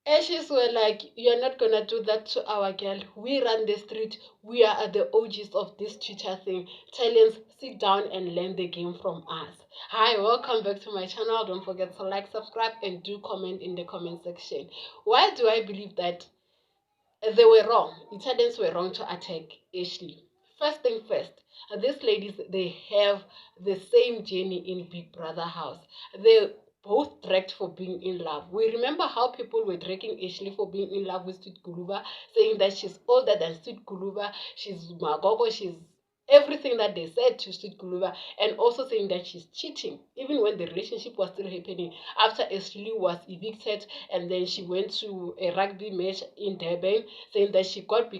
Ashes were like, you're not gonna do that to our girl. We run the street. We are the OGs of this Twitter thing. Italians, sit down and learn the game from us. Hi, welcome back to my channel. Don't forget to like, subscribe, and do comment in the comment section. Why do I believe that they were wrong? Italians were wrong to attack Ashley. First thing first, these ladies, they have the same journey in Big Brother house. They both dragged for being in love. We remember how people were dragging Ashley for being in love with Sweet Guluba, saying that she's older than Sweet Guluba, she's Magogo, she's everything that they said to Sweet Guluba, and also saying that she's cheating, even when the relationship was still happening. After Ashley was evicted, and then she went to a rugby match in Durban, saying that she got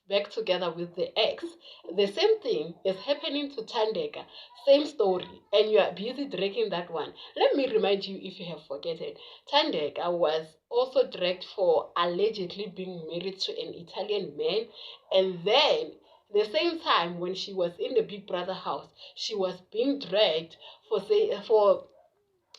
back together with the ex. The same thing is happening to Thandeka. Same story, and you are busy dragging that one. Let me remind you, if you have forgotten, Thandeka was also dragged for allegedly being married to an Italian man, and then the same time when she was in the Big Brother house, she was being dragged for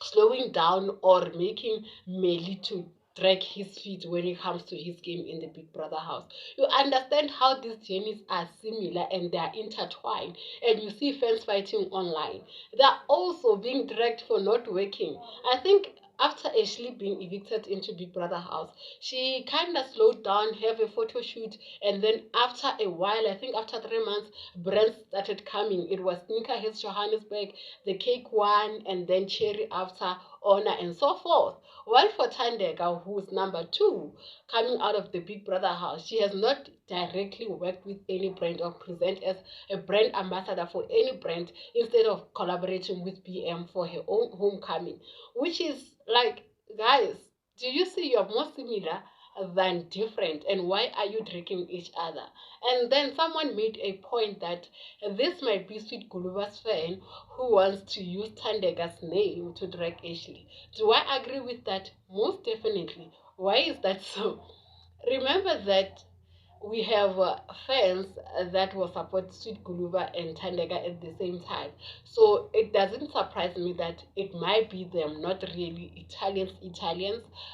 slowing down or making Melly to drag his feet when it comes to his game in the Big Brother house. You understand how these journeys are similar and they are intertwined, and you see fans fighting online. They are also being dragged for not working. I think after Ashley being evicted into Big Brother house, she kind of slowed down, have a photo shoot, and then after a while, I think after 3 months, brands started coming. It was Nika Hits Johannesburg, the Cake One, and then Cherry after Honor, and so forth. While for Thandeka, who's number two, coming out of the Big Brother house, she has not directly worked with any brand or present as a brand ambassador for any brand instead of collaborating with BM for her own homecoming, which is like, guys, do you see you're more similar than different, and why are you dragging each other? And then someone made a point that this might be Sweet Guluba's fan who wants to use Thandeka's name to drag Ashley. Do I agree with that? Most definitely. Why is that so? Remember that we have fans that will support Sweet Guluba and Thandeka at the same time. So it doesn't surprise me that it might be them, not really Italians.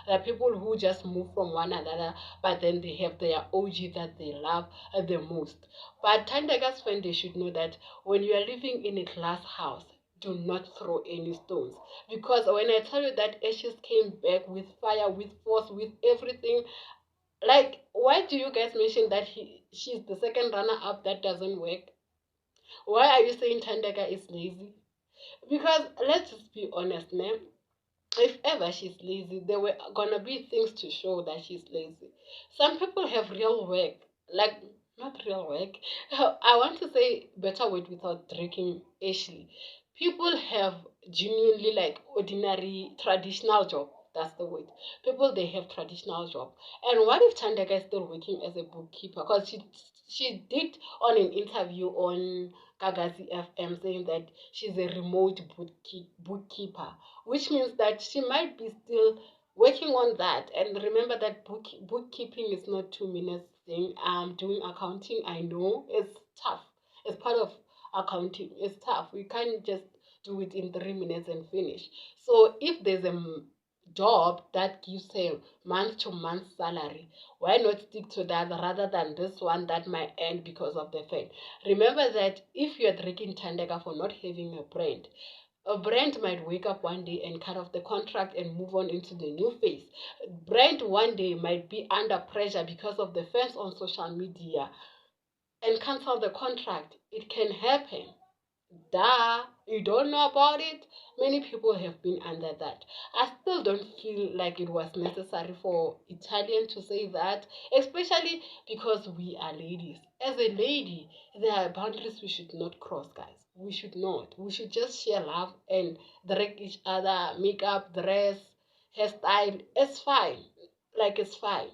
There are people who just move from one another, but then they have their OG that they love the most. But Thandeka's fans, they should know that when you are living in a glass house, do not throw any stones. Because when I tell you that Ashes came back with fire, with force, with everything, like, why do you guys mention that she's the second runner up that doesn't work? Why are you saying Thandeka is lazy? Because let's just be honest, man. If ever she's lazy, there were gonna be things to show that she's lazy. Some people have real work, like not real work. I want to say better word without drinking Ashley. People have genuinely like ordinary traditional job. That's the word. People, they have traditional job. And what if Thandeka is still working as a bookkeeper? Because she did on an interview on Kagazi FM saying that she's a remote bookkeeper, which means that she might be still working on that. And remember that bookkeeping is not 2 minutes thing. Doing accounting, I know it's tough. It's part of accounting. It's tough. We can't just do it in 3 minutes and finish. So if there's a job that gives a month to month salary, why not stick to that rather than this one that might end because of the fame? Remember that if you're dragging Thandeka for not having a brand might wake up one day and cut off the contract and move on into the new phase. Brand one day might be under pressure because of the fans on social media and cancel the contract. It can happen. Duh, you don't know about it? Many people have been under that. I still don't feel like it was necessary for Italian to say that, especially because we are ladies. As a lady, there are boundaries we should not cross, guys. We should not. We should just share love and direct each other, makeup, dress, hairstyle. It's fine. Like, it's fine.